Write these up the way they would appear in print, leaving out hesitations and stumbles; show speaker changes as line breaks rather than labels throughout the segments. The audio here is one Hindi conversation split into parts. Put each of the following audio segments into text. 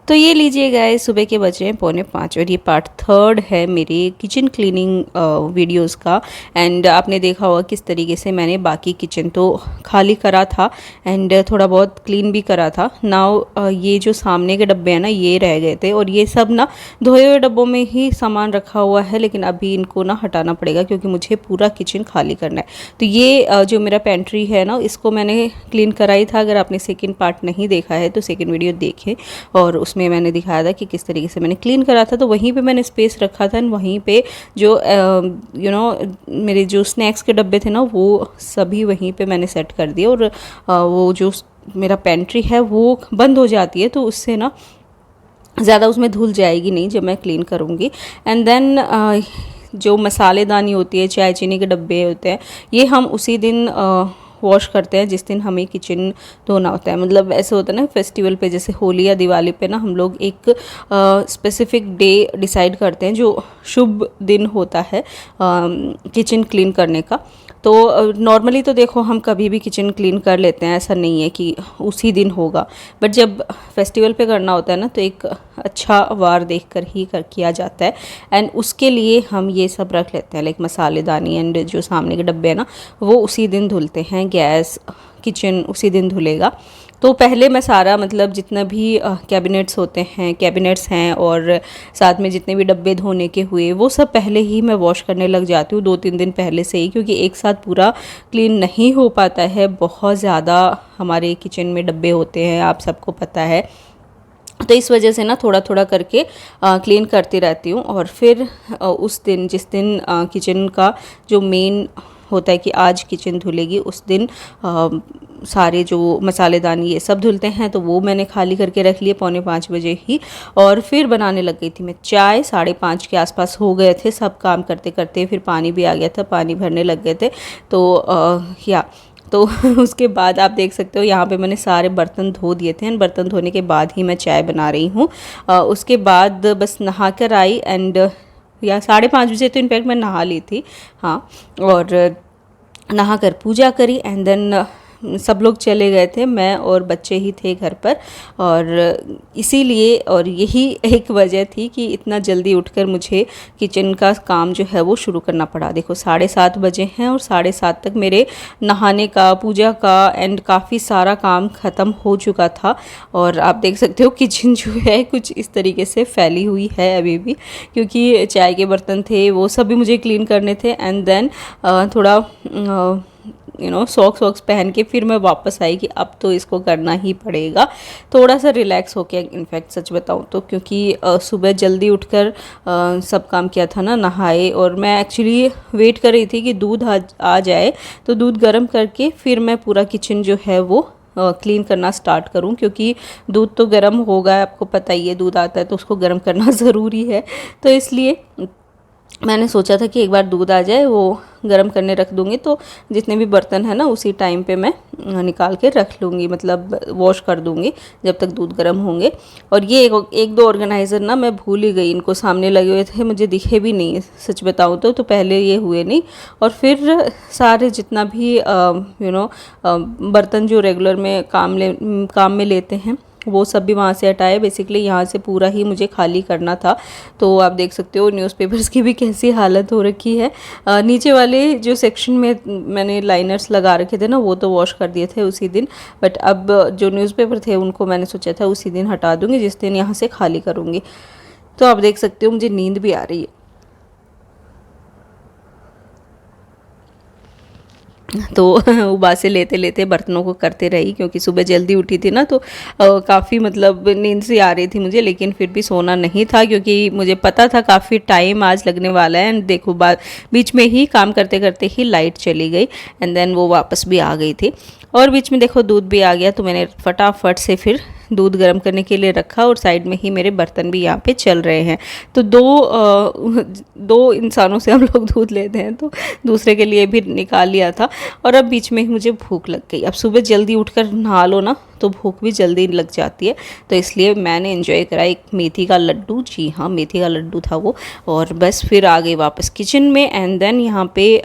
तो ये लीजिए गाइस, सुबह के बज रहे हैं 4:45 और ये पार्ट थर्ड है मेरे किचन क्लीनिंग वीडियोस का। एंड आपने देखा होगा किस तरीके से मैंने बाकी किचन तो खाली करा था एंड थोड़ा बहुत क्लीन भी करा था। नाउ ये जो सामने के डब्बे हैं ना, ये रह गए थे और ये सब ना धोए हुए डब्बों में ही सामान रखा हुआ है, लेकिन अभी इनको ना हटाना पड़ेगा क्योंकि मुझे पूरा किचन खाली करना है। तो ये जो मेरा पेंट्री है ना, इसको मैंने क्लीन कराई था। अगर आपने सेकेंड पार्ट नहीं देखा है तो सेकेंड वीडियो देखें, और उसमें मैंने दिखाया था कि किस तरीके से मैंने क्लीन करा था। तो वहीं पे मैंने स्पेस रखा था, वहीं पे जो मेरे जो स्नैक्स के डब्बे थे ना, वो सभी वहीं पे मैंने सेट कर दिए। और वो जो मेरा पेंट्री है वो बंद हो जाती है, तो उससे ना ज़्यादा उसमें धूल जाएगी नहीं जब मैं क्लीन करूँगी। एंड देन जो मसालेदानी होती है, चाय चीनी के डब्बे होते हैं, ये हम उसी दिन वॉश करते हैं जिस दिन हमें किचन धोना होता है। मतलब ऐसे होता है ना, फेस्टिवल पे जैसे होली या दिवाली पे ना हम लोग एक स्पेसिफिक डे डिसाइड करते हैं जो शुभ दिन होता है किचन क्लीन करने का। तो नॉर्मली तो देखो हम कभी भी किचन क्लीन कर लेते हैं, ऐसा नहीं है कि उसी दिन होगा। बट जब फेस्टिवल पे करना होता है ना, तो एक अच्छा वार देखकर ही किया जाता है। एंड उसके लिए हम ये सब रख लेते हैं, लाइक मसालेदानी एंड जो सामने के डब्बे हैं ना, वो उसी दिन धुलते हैं। गैस, किचन उसी दिन धुलेगा। तो पहले मैं सारा, मतलब जितना भी कैबिनेट्स हैं और साथ में जितने भी डब्बे धोने के हुए, वो सब पहले ही मैं वॉश करने लग जाती हूँ 2-3 दिन पहले से ही, क्योंकि एक साथ पूरा क्लीन नहीं हो पाता है। बहुत ज़्यादा हमारे किचन में डब्बे होते हैं, आप सबको पता है। तो इस वजह से ना थोड़ा थोड़ा करके क्लीन करती रहती हूँ। और फिर उस दिन, जिस दिन किचन का जो मेन होता है कि आज किचन धुलेगी, उस दिन सारे जो मसालेदानी ये सब धुलते हैं, तो वो मैंने खाली करके रख लिए 4:45 बजे ही। और फिर बनाने लग गई थी मैं चाय। 5:30 के आसपास हो गए थे सब काम करते करते, फिर पानी भी आ गया था, पानी भरने लग गए थे। तो उसके बाद आप देख सकते हो यहाँ पे मैंने सारे बर्तन धो दिए थे। एंड बर्तन धोने के बाद ही मैं चाय बना रही हूँ। उसके बाद बस नहा कर आई एंड या 5:30 बजे तो इनफैक्ट मैं नहा ली थी, हाँ। और नहा कर पूजा करी एंड देन सब लोग चले गए थे, मैं और बच्चे ही थे घर पर। और इसीलिए, और यही एक वजह थी कि इतना जल्दी उठकर मुझे किचन का काम जो है वो शुरू करना पड़ा। देखो 7:30 बजे हैं और 7:30 तक मेरे नहाने का, पूजा का एंड काफ़ी सारा काम ख़त्म हो चुका था। और आप देख सकते हो किचन जो है कुछ इस तरीके से फैली हुई है अभी भी, क्योंकि चाय के बर्तन थे वो सब भी मुझे क्लीन करने थे। एंड देन थोड़ा सॉक्स पहन के फिर मैं वापस आई कि अब तो इसको करना ही पड़ेगा। थोड़ा सा रिलैक्स हो गया इनफैक्ट, सच बताऊँ तो, क्योंकि सुबह जल्दी उठकर सब काम किया था ना, नहाए। और मैं एक्चुअली वेट कर रही थी कि दूध आ जाए, तो दूध गर्म करके फिर मैं पूरा किचन जो है वो क्लीन करना स्टार्ट करूं, क्योंकि दूध तो गर्म होगा, आपको पता ही है दूध आता है तो उसको गर्म करना ज़रूरी है। तो इसलिए मैंने सोचा था कि एक बार दूध आ जाए वो गरम करने रख दूँगी, तो जितने भी बर्तन हैं ना उसी टाइम पे मैं निकाल के रख लूँगी, मतलब वॉश कर दूँगी जब तक दूध गर्म होंगे। और ये एक दो ऑर्गेनाइज़र ना मैं भूल ही गई, इनको सामने लगे हुए थे, मुझे दिखे भी नहीं सच बताऊँ तो पहले ये हुए नहीं। और फिर सारे जितना भी बर्तन जो रेगुलर में काम में लेते हैं, वो सब भी वहाँ से हटाए। बेसिकली यहाँ से पूरा ही मुझे खाली करना था। तो आप देख सकते हो न्यूज़पेपर्स की भी कैसी हालत हो रखी है। नीचे वाले जो सेक्शन में मैंने लाइनर्स लगा रखे थे ना, वो तो वॉश कर दिए थे उसी दिन। बट अब जो न्यूज़पेपर थे उनको मैंने सोचा था उसी दिन हटा दूँगी जिस दिन यहाँ से खाली करूँगी। तो आप देख सकते हो मुझे नींद भी आ रही है। तो उबासे लेते लेते बर्तनों को करते रही, क्योंकि सुबह जल्दी उठी थी ना, तो काफ़ी मतलब नींद सी आ रही थी मुझे, लेकिन फिर भी सोना नहीं था क्योंकि मुझे पता था काफ़ी टाइम आज लगने वाला है। एंड देखो बीच में ही काम करते करते ही लाइट चली गई एंड देन वो वापस भी आ गई थी। और बीच में देखो दूध भी आ गया, तो मैंने फटाफट से फिर दूध गर्म करने के लिए रखा और साइड में ही मेरे बर्तन भी यहाँ पे चल रहे हैं। तो दो इंसानों से हम लोग दूध लेते हैं, तो दूसरे के लिए भी निकाल लिया था। और अब बीच में ही मुझे भूख लग गई। अब सुबह जल्दी उठकर नहा लो ना, तो भूख भी जल्दी लग जाती है। तो इसलिए मैंने एंजॉय करा एक मेथी का लड्डू, जी हाँ मेथी का लड्डू था वो। और बस फिर आ गई वापस किचन में। एंड देन यहाँ पे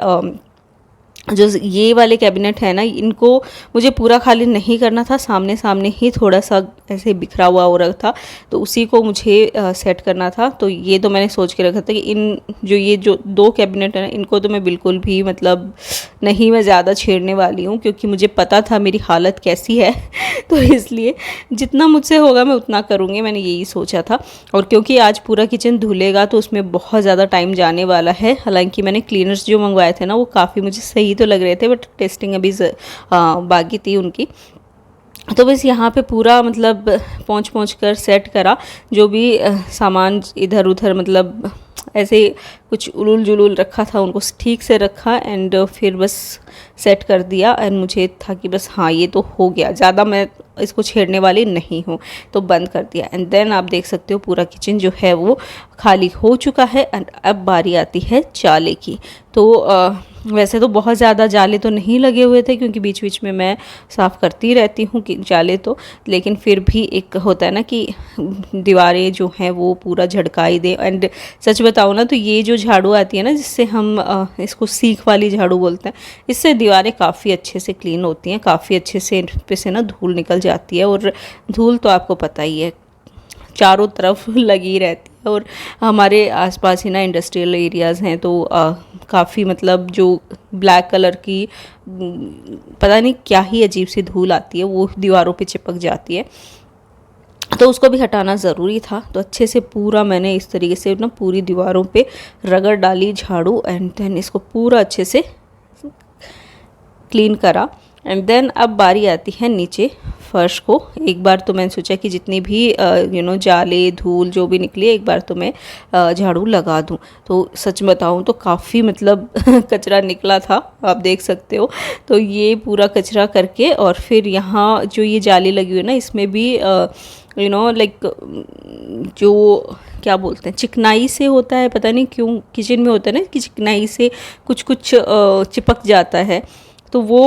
जो ये वाले कैबिनेट है ना, इनको मुझे पूरा खाली नहीं करना था, सामने सामने ही थोड़ा सा ऐसे बिखरा हुआ हो रहा था, तो उसी को मुझे सेट करना था। तो ये तो मैंने सोच के रखा था कि ये जो 2 कैबिनेट है ना, इनको तो मैं बिल्कुल भी मतलब नहीं मैं ज़्यादा छेड़ने वाली हूँ, क्योंकि मुझे पता था मेरी हालत कैसी है तो इसलिए जितना मुझसे होगा मैं उतना करूँगी, मैंने यही सोचा था। और क्योंकि आज पूरा किचन धुलेगा तो उसमें बहुत ज़्यादा टाइम जाने वाला है। हालांकि मैंने क्लीनर्स जो मंगवाए थे ना, वो काफ़ी मुझे सही तो लग रहे थे, बट टेस्टिंग अभी बाकी थी उनकी। तो बस यहाँ पे पूरा मतलब पहुँच कर सेट करा, जो भी सामान इधर उधर मतलब ऐसे कुछ उलूल जुलूल रखा था उनको ठीक से रखा, एंड फिर बस सेट कर दिया। एंड मुझे था कि बस हाँ ये तो हो गया, ज़्यादा मैं इसको छेड़ने वाली नहीं हूँ, तो बंद कर दिया। एंड देन आप देख सकते हो पूरा किचन जो है वो खाली हो चुका है। एंड अब बारी आती है जाले की। तो वैसे तो बहुत ज़्यादा जाले तो नहीं लगे हुए थे, क्योंकि बीच बीच में मैं साफ़ करती रहती हूँ कि जाले तो, लेकिन फिर भी एक होता है ना कि दीवारें जो हैं वो पूरा झड़काई दे। एंड सच बताऊँ ना, तो ये जो झाड़ू आती है ना, जिससे हम इसको सीख वाली झाड़ू बोलते हैं, इससे दीवारें काफ़ी अच्छे से क्लीन होती हैं, काफ़ी अच्छे से इन पे से ना धूल निकल जाती है। और धूल तो आपको पता ही है चारों तरफ लगी रहती है, और हमारे आसपास ही ना इंडस्ट्रियल एरियाज़ हैं, तो काफ़ी मतलब जो ब्लैक कलर की पता नहीं क्या ही अजीब सी धूल आती है, वो दीवारों पे चिपक जाती है, तो उसको भी हटाना ज़रूरी था। तो अच्छे से पूरा मैंने इस तरीके से ना पूरी दीवारों पे रगड़ डाली झाड़ू, एंड देन इसको पूरा अच्छे से क्लीन करा। एंड देन अब बारी आती है नीचे फर्श को। एक बार तो मैंने सोचा कि जितनी भी जाले धूल जो भी निकली, एक बार तो मैं झाड़ू लगा दूं। तो सच बताऊं तो काफ़ी मतलब कचरा निकला था, आप देख सकते हो। तो ये पूरा कचरा करके, और फिर यहाँ जो ये जाली लगी हुई है ना, इसमें भी लाइक जो क्या बोलते हैं, चिकनाई से होता है, पता नहीं क्यों किचन में होता है ना कि चिकनाई से कुछ कुछ चिपक जाता है, तो वो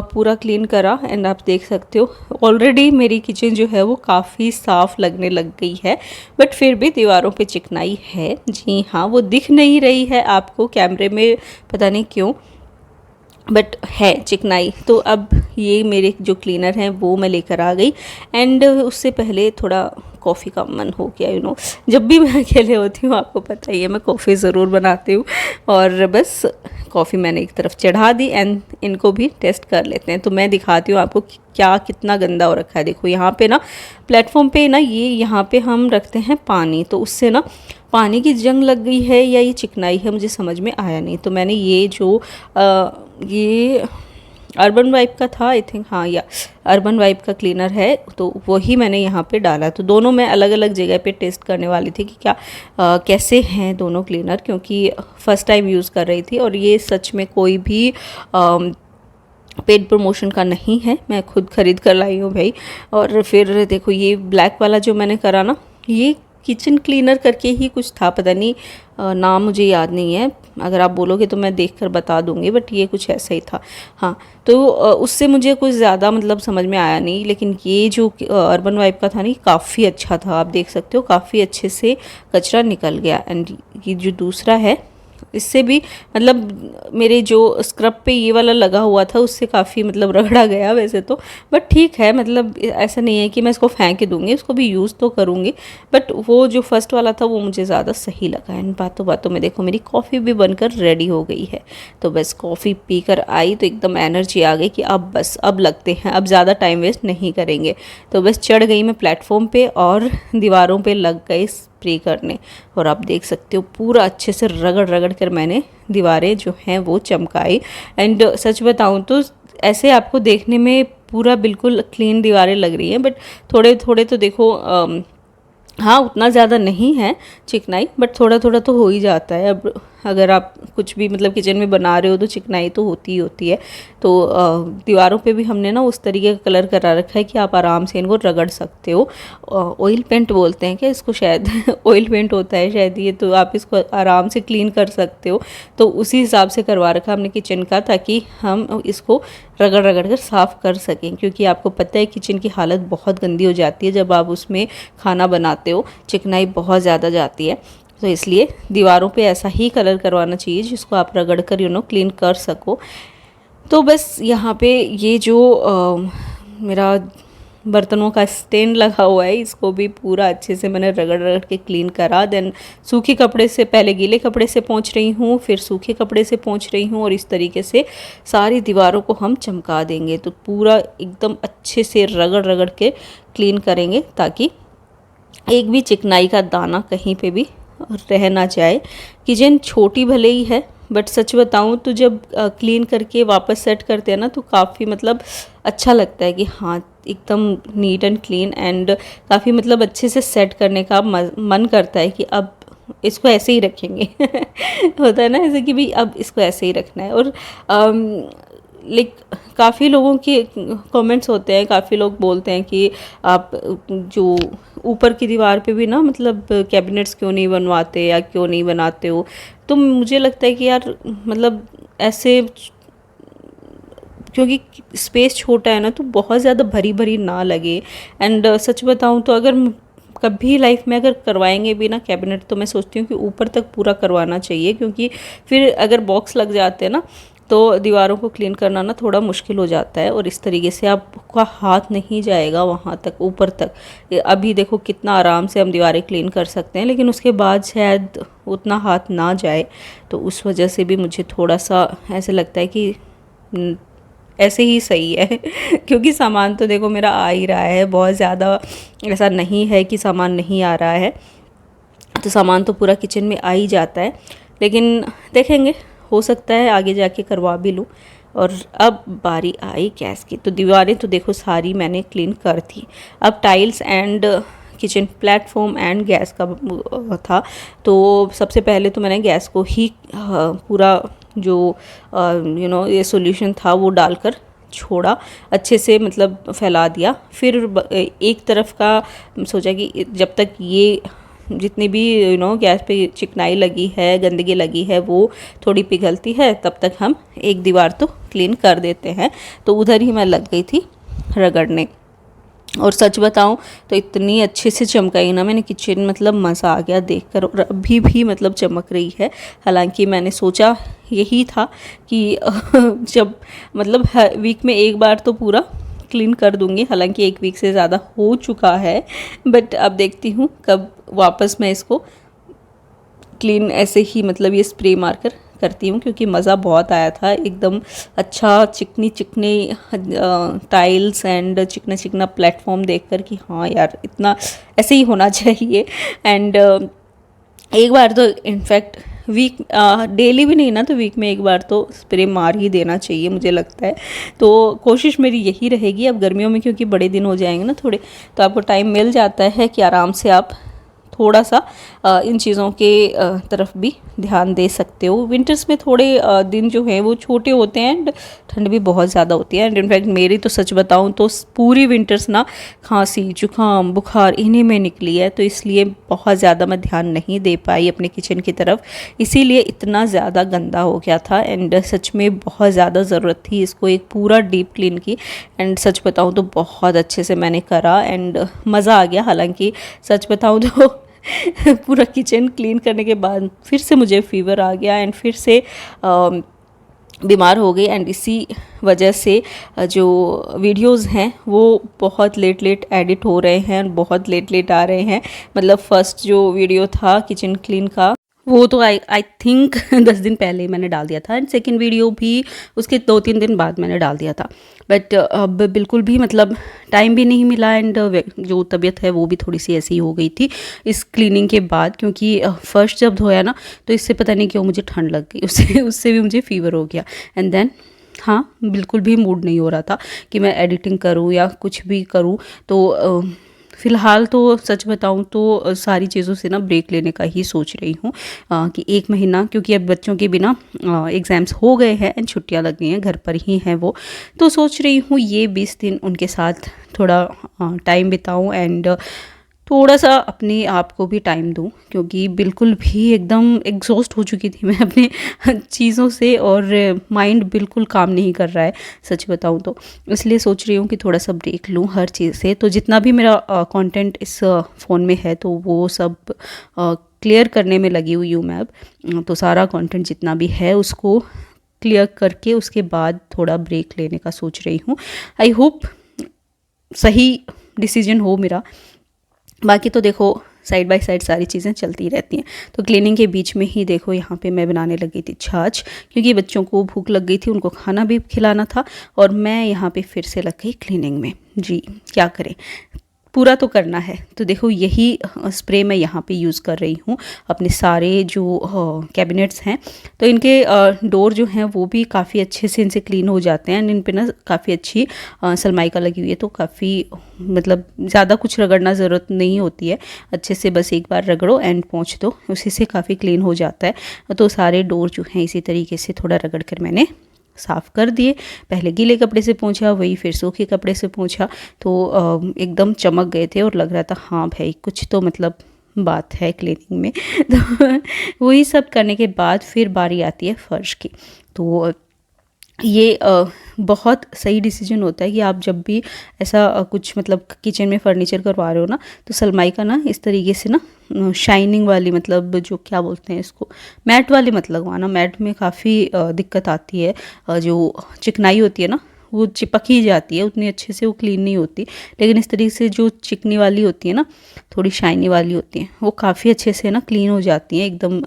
पूरा क्लीन करा। एंड आप देख सकते हो ऑलरेडी मेरी किचन जो है वो काफ़ी साफ़ लगने लग गई है, बट फिर भी दीवारों पे चिकनाई है। जी हाँ, वो दिख नहीं रही है आपको कैमरे में, पता नहीं क्यों, बट है चिकनाई। तो अब ये मेरे जो क्लीनर हैं वो मैं लेकर आ गई। एंड उससे पहले थोड़ा कॉफ़ी का मन हो गया। जब भी मैं अकेले होती हूँ, आपको पता ही है, मैं कॉफ़ी ज़रूर बनाती हूँ। और बस कॉफ़ी मैंने एक तरफ चढ़ा दी, एंड इनको भी टेस्ट कर लेते हैं। तो मैं दिखाती हूँ आपको क्या कितना गंदा हो रखा है। देखो यहाँ पे ना प्लेटफॉर्म पे ना, ये यहाँ पे हम रखते हैं पानी, तो उससे ना पानी की जंग लग गई है या ये चिकनाई है, मुझे समझ में आया नहीं। तो मैंने ये जो ये अर्बन वाइप का था आई थिंक, हाँ, या अर्बन वाइप का क्लीनर है, तो वही मैंने यहाँ पे डाला। तो दोनों मैं अलग अलग जगह पे टेस्ट करने वाली थी कि क्या कैसे हैं दोनों क्लीनर, क्योंकि फ़र्स्ट टाइम यूज़ कर रही थी। और ये सच में कोई भी पेड प्रमोशन का नहीं है, मैं खुद ख़रीद कर लाई हूँ भाई। और फिर देखो ये ब्लैक वाला जो मैंने करा ना, ये किचन क्लीनर करके ही कुछ था, पता नहीं नाम मुझे याद नहीं है, अगर आप बोलोगे तो मैं देखकर बता दूंगी, बट ये कुछ ऐसा ही था। हाँ, तो उससे मुझे कुछ ज़्यादा मतलब समझ में आया नहीं, लेकिन ये जो अर्बन वाइप का था नहीं, काफ़ी अच्छा था। आप देख सकते हो काफ़ी अच्छे से कचरा निकल गया। एंड ये जो दूसरा है, इससे भी मतलब मेरे जो स्क्रब पे ये वाला लगा हुआ था, उससे काफ़ी मतलब रगड़ा गया वैसे तो, बट ठीक है, मतलब ऐसा नहीं है कि मैं इसको फेंक के दूंगी, उसको भी यूज़ तो करूँगी। बट वो जो फर्स्ट वाला था वो मुझे ज़्यादा सही लगा। इन बातों बातों में देखो मेरी कॉफ़ी भी बनकर रेडी हो गई है। तो बस कॉफ़ी पी कर आई तो एकदम एनर्जी आ गई कि अब बस अब लगते हैं, अब ज़्यादा टाइम वेस्ट नहीं करेंगे। तो बस चढ़ गई मैं प्लेटफॉर्म पे और दीवारों पे लग गई स्प्रे करने। और आप देख सकते हो पूरा अच्छे से रगड़ रगड़ कर मैंने दीवारें जो हैं वो चमकाई। एंड सच बताऊं तो ऐसे आपको देखने में पूरा बिल्कुल क्लीन दीवारें लग रही हैं, बट थोड़े थोड़े तो देखो हाँ उतना ज़्यादा नहीं है चिकनाई, बट थोड़ा थोड़ा तो हो ही जाता है। अब अगर आप कुछ भी मतलब किचन में बना रहे हो तो चिकनाई तो होती ही होती है। तो दीवारों पे भी हमने ना उस तरीके का कलर करा रखा है कि आप आराम से इनको रगड़ सकते हो। ऑयल पेंट बोलते हैं क्या इसको, शायद ऑयल पेंट होता है शायद ये, तो आप इसको आराम से क्लीन कर सकते हो। तो उसी हिसाब से करवा रखा हमने किचन का, ताकि हम इसको रगड़ रगड़ कर साफ़ कर सकें, क्योंकि आपको पता है किचन की हालत बहुत गंदी हो जाती है जब आप उसमें खाना बनाते हो, चिकनाई बहुत ज़्यादा जाती है। तो इसलिए दीवारों पे ऐसा ही कलर करवाना चाहिए जिसको आप रगड़ कर क्लीन कर सको। तो बस यहाँ पे ये जो मेरा बर्तनों का स्टैंड लगा हुआ है, इसको भी पूरा अच्छे से मैंने रगड़ रगड़ के क्लीन करा। देन सूखे कपड़े से, पहले गीले कपड़े से पोंछ रही हूँ, फिर सूखे कपड़े से पोंछ रही हूँ, और इस तरीके से सारी दीवारों को हम चमका देंगे। तो पूरा एकदम अच्छे से रगड़ रगड़ के क्लीन करेंगे ताकि एक भी चिकनाई का दाना कहीं पे भी रह ना जाए। किचन छोटी भले ही है, बट सच बताऊं तो जब क्लीन करके वापस सेट करते हैं ना, तो काफ़ी मतलब अच्छा लगता है कि हाँ एकदम नीट एंड क्लीन, एंड काफ़ी मतलब अच्छे से सेट करने का मन करता है कि अब इसको ऐसे ही रखेंगे होता है ना ऐसे कि भाई अब इसको ऐसे ही रखना है। और लाइक काफ़ी लोगों के कमेंट्स होते हैं, काफ़ी लोग बोलते हैं कि आप जो ऊपर की दीवार पे भी ना मतलब कैबिनेट्स क्यों नहीं बनवाते या क्यों नहीं बनाते हो। तो मुझे लगता है कि यार मतलब ऐसे, क्योंकि स्पेस छोटा है ना, तो बहुत ज़्यादा भरी भरी ना लगे। एंड सच बताऊं तो अगर कभी लाइफ में अगर करवाएंगे भी ना कैबिनेट, तो मैं सोचती हूँ कि ऊपर तक पूरा करवाना चाहिए, क्योंकि फिर अगर बॉक्स लग जाते हैं ना, तो दीवारों को क्लीन करना ना थोड़ा मुश्किल हो जाता है, और इस तरीके से आपका हाथ नहीं जाएगा वहाँ तक ऊपर तक। अभी देखो कितना आराम से हम दीवारें क्लीन कर सकते हैं, लेकिन उसके बाद शायद उतना हाथ ना जाए। तो उस वजह से भी मुझे थोड़ा सा ऐसे लगता है कि ऐसे ही सही है क्योंकि सामान तो देखो मेरा आ ही रहा है, बहुत ज़्यादा ऐसा नहीं है कि सामान नहीं आ रहा है। तो सामान तो पूरा किचन में आ ही जाता है, लेकिन देखेंगे, हो सकता है आगे जाके करवा भी लूँ। और अब बारी आई गैस की। तो दीवारें तो देखो सारी मैंने क्लीन कर थी। अब tiles and kitchen platform and gas का था। तो सबसे पहले तो मैंने गैस को ही पूरा जो ये सॉल्यूशन था वो डालकर छोड़ा, अच्छे से मतलब फैला दिया। फिर एक तरफ का सोचा कि जब तक ये जितनी भी गैस पे चिकनाई लगी है, गंदगी लगी है, वो थोड़ी पिघलती है, तब तक हम एक दीवार तो क्लीन कर देते हैं। तो उधर ही मैं लग गई थी रगड़ने। और सच बताऊं तो इतनी अच्छे से चमकाई ना मैंने किचन, मतलब मज़ा आ गया देखकर। और अभी भी मतलब चमक रही है। हालांकि मैंने सोचा यही था कि जब मतलब वीक में एक बार तो पूरा क्लीन कर दूंगी। हालांकि एक वीक से ज़्यादा हो चुका है, बट अब देखती हूँ कब वापस मैं इसको क्लीन ऐसे ही मतलब ये स्प्रे मारकर करती हूँ, क्योंकि मज़ा बहुत आया था। एकदम अच्छा चिकनी चिकनी टाइल्स एंड चिकना चिकना प्लेटफॉर्म देखकर कि हाँ यार इतना ऐसे ही होना चाहिए। एंड एक बार तो इनफैक्ट वीक डेली भी नहीं ना, तो वीक में एक बार तो स्प्रे मार ही देना चाहिए मुझे लगता है। तो कोशिश मेरी यही रहेगी। अब गर्मियों में क्योंकि बड़े दिन हो जाएंगे ना थोड़े, तो आपको टाइम मिल जाता है कि आराम से आप थोड़ा सा इन चीज़ों के तरफ भी ध्यान दे सकते हो। विंटर्स में थोड़े दिन जो हैं वो छोटे होते हैं, एंड ठंड भी बहुत ज़्यादा होती है। एंड इनफैक्ट मेरी तो सच बताऊं तो पूरी विंटर्स ना खांसी जुकाम बुखार इन्हीं में निकली है। तो इसलिए बहुत ज़्यादा मैं ध्यान नहीं दे पाई अपने किचन की तरफ, इसीलिए इतना ज़्यादा गंदा हो गया था। एंड सच में बहुत ज़्यादा ज़रूरत थी इसको एक पूरा डीप क्लीन की। एंड सच बताऊँ तो बहुत अच्छे से मैंने करा, एंड मज़ा आ गया। हालांकि सच बताऊँ तो पूरा किचन क्लीन करने के बाद फिर से मुझे फीवर आ गया, एंड फिर से बीमार हो गई। एंड इसी वजह से जो वीडियोस हैं वो बहुत लेट लेट एडिट हो रहे हैं, बहुत लेट लेट आ रहे हैं। मतलब फर्स्ट जो वीडियो था किचन क्लीन का, वो तो आई थिंक 10 दिन पहले ही मैंने डाल दिया था। एंड सेकेंड वीडियो भी उसके 2-3 दिन बाद मैंने डाल दिया था। बट अब बिल्कुल भी मतलब टाइम भी नहीं मिला, एंड जो तबीयत है वो भी थोड़ी सी ऐसी ही हो गई थी इस क्लीनिंग के बाद। क्योंकि फर्स्ट जब धोया ना, तो इससे पता नहीं क्यों मुझे ठंड लग गई, उससे भी मुझे फीवर हो गया। एंड देन हाँ बिल्कुल भी मूड नहीं हो रहा था कि मैं एडिटिंग करूँ या कुछ भी करूँ। तो फ़िलहाल तो सच बताऊं तो सारी चीज़ों से ना ब्रेक लेने का ही सोच रही हूँ कि 1 महीना, क्योंकि अब बच्चों के बिना एग्ज़ाम्स हो गए हैं एंड छुट्टियां लग गई हैं, घर पर ही हैं वो। तो सोच रही हूँ ये 20 दिन उनके साथ थोड़ा टाइम बिताऊं, एंड थोड़ा सा अपने आप को भी टाइम दूं, क्योंकि बिल्कुल भी एकदम एग्जॉस्ट हो चुकी थी मैं अपने चीज़ों से, और माइंड बिल्कुल काम नहीं कर रहा है सच बताऊं तो। इसलिए सोच रही हूँ कि थोड़ा सा ब्रेक लूँ हर चीज़ से। तो जितना भी मेरा कंटेंट इस फ़ोन में है, तो वो सब क्लियर करने में लगी हुई हूँ मैं अब। तो सारा कंटेंट जितना भी है उसको क्लियर करके उसके बाद थोड़ा ब्रेक लेने का सोच रही हूँ। आई होप सही डिसीजन हो मेरा। बाकी तो देखो साइड बाय साइड सारी चीज़ें चलती रहती हैं। तो क्लीनिंग के बीच में ही देखो यहाँ पे मैं बनाने लगी थी छाछ, क्योंकि बच्चों को भूख लग गई थी, उनको खाना भी खिलाना था और मैं यहाँ पे फिर से लग गई क्लीनिंग में। जी क्या करें, पूरा तो करना है। तो देखो यही स्प्रे मैं यहाँ पे यूज़ कर रही हूँ अपने सारे जो कैबिनेट्स हैं। तो इनके डोर जो हैं वो भी काफ़ी अच्छे से इनसे क्लीन हो जाते हैं। इन पे ना काफ़ी अच्छी सनमाइका लगी हुई है, तो काफ़ी मतलब ज़्यादा कुछ रगड़ना ज़रूरत नहीं होती है। अच्छे से बस एक बार रगड़ो एंड पोंछ दो, उसी से काफ़ी क्लीन हो जाता है। तो सारे डोर जो हैं इसी तरीके से थोड़ा रगड़ कर मैंने साफ़ कर दिए। पहले गीले कपड़े से पोंछा, वही फिर सूखे कपड़े से पोंछा, तो एकदम चमक गए थे और लग रहा था हाँ भाई कुछ तो मतलब बात है क्लीनिंग में। तो वही सब करने के बाद फिर बारी आती है फ़र्श की। तो ये बहुत सही डिसीजन होता है कि आप जब भी ऐसा कुछ मतलब किचन में फर्नीचर करवा रहे हो ना, तो सनमाइका ना इस तरीके से ना शाइनिंग वाली, मतलब जो क्या बोलते हैं इसको, मैट वाली मत लगवाना। मैट में काफ़ी दिक्कत आती है, जो चिकनाई होती है ना वो चिपक ही जाती है, उतनी अच्छे से वो क्लीन नहीं होती। लेकिन इस तरीके से जो चिकनी वाली होती है ना, थोड़ी शाइनी वाली होती है, वो काफ़ी अच्छे से ना क्लीन हो जाती हैं। एकदम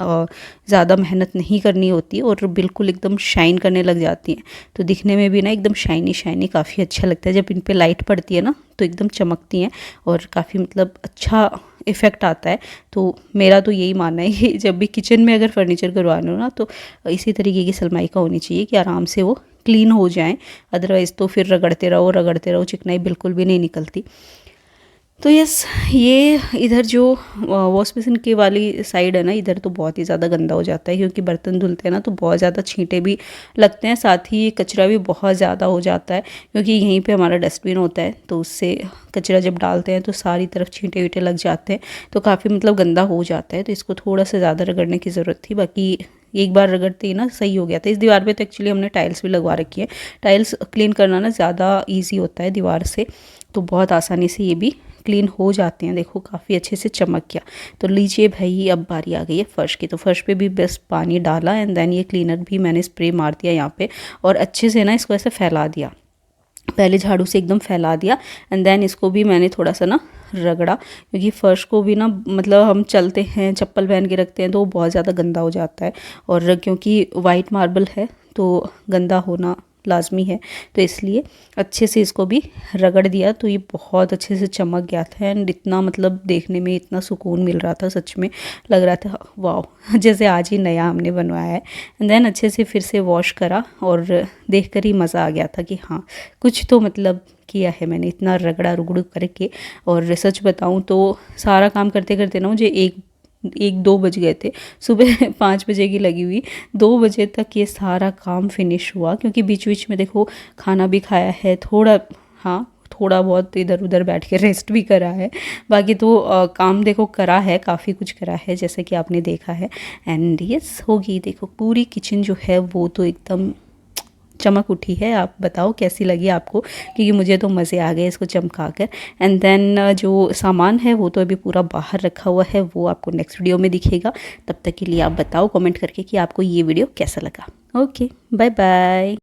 ज़्यादा मेहनत नहीं करनी होती और बिल्कुल एकदम शाइन करने लग जाती हैं। तो दिखने में भी ना एकदम शाइनी शाइनी काफ़ी अच्छा लगता है। जब इन पे लाइट पड़ती है ना तो एकदम चमकती हैं और काफ़ी मतलब अच्छा इफ़ेक्ट आता है। तो मेरा तो यही मानना है कि जब भी किचन में अगर फर्नीचर करवाना हो ना, तो इसी तरीके की सनमाइका होनी चाहिए कि आराम से वो क्लीन हो जाएं। अदरवाइज़ तो फिर रगड़ते रहो, चिकनाई बिल्कुल भी नहीं निकलती। तो यस, ये इधर जो वॉश बेसिन के वाली साइड है ना, इधर तो बहुत ही ज़्यादा गंदा हो जाता है, क्योंकि बर्तन धुलते हैं ना तो बहुत ज़्यादा छींटे भी लगते हैं, साथ ही कचरा भी बहुत ज़्यादा हो जाता है, क्योंकि यहीं पे हमारा डस्टबिन होता है। तो उससे कचरा जब डालते हैं तो सारी तरफ छींटे वींटे लग जाते हैं, तो काफ़ी मतलब गंदा हो जाता है। तो इसको थोड़ा सा ज़्यादा रगड़ने की ज़रूरत थी। बाकी एक बार रगड़ते ही ना सही हो गया था। इस दीवार पे तो एक्चुअली हमने टाइल्स भी लगवा रखी है। टाइल्स क्लीन करना ना ज़्यादा ईजी होता है दीवार से, तो बहुत आसानी से ये भी क्लीन हो जाते हैं। देखो काफ़ी अच्छे से चमक गया। तो लीजिए भाई, अब बारी आ गई है फ़र्श की। तो फ़र्श पे भी बस पानी डाला एंड देन ये क्लीनर भी मैंने स्प्रे मार दिया यहाँ पे और अच्छे से ना इसको ऐसे फैला दिया। पहले झाड़ू से एकदम फैला दिया एंड देन इसको भी मैंने थोड़ा सा ना रगड़ा, क्योंकि फ़र्श को भी ना मतलब हम चलते हैं चप्पल पहन के रखते हैं तो वो बहुत ज़्यादा गंदा हो जाता है, और क्योंकि वाइट मार्बल है तो गंदा होना लाजमी है। तो इसलिए अच्छे से इसको भी रगड़ दिया, तो ये बहुत अच्छे से चमक गया था एंड इतना मतलब देखने में इतना सुकून मिल रहा था, सच में लग रहा था वाह जैसे आज ही नया हमने बनवाया है। एंड देन अच्छे से फिर से वॉश करा और देख कर ही मज़ा आ गया था कि हाँ कुछ तो मतलब किया है मैंने, इतना रगड़ा रुगड़ करके। और सच बताऊँ तो सारा काम करते करते ना मुझे एक दो बज गए थे। सुबह 5 बजे की लगी हुई, 2 बजे तक ये सारा काम फिनिश हुआ, क्योंकि बीच बीच में देखो खाना भी खाया है थोड़ा, हाँ थोड़ा बहुत इधर उधर बैठ के रेस्ट भी करा है। बाकी तो काम देखो करा है, काफ़ी कुछ करा है जैसे कि आपने देखा है। एंड यस होगी, देखो पूरी किचन जो है वो तो एकदम चमक उठी है। आप बताओ कैसी लगी आपको, क्योंकि मुझे तो मज़े आ गए इसको चमका कर। एंड देन जो सामान है वो तो अभी पूरा बाहर रखा हुआ है, वो आपको नेक्स्ट वीडियो में दिखेगा। तब तक के लिए आप बताओ कमेंट करके कि आपको ये वीडियो कैसा लगा। Okay bye bye.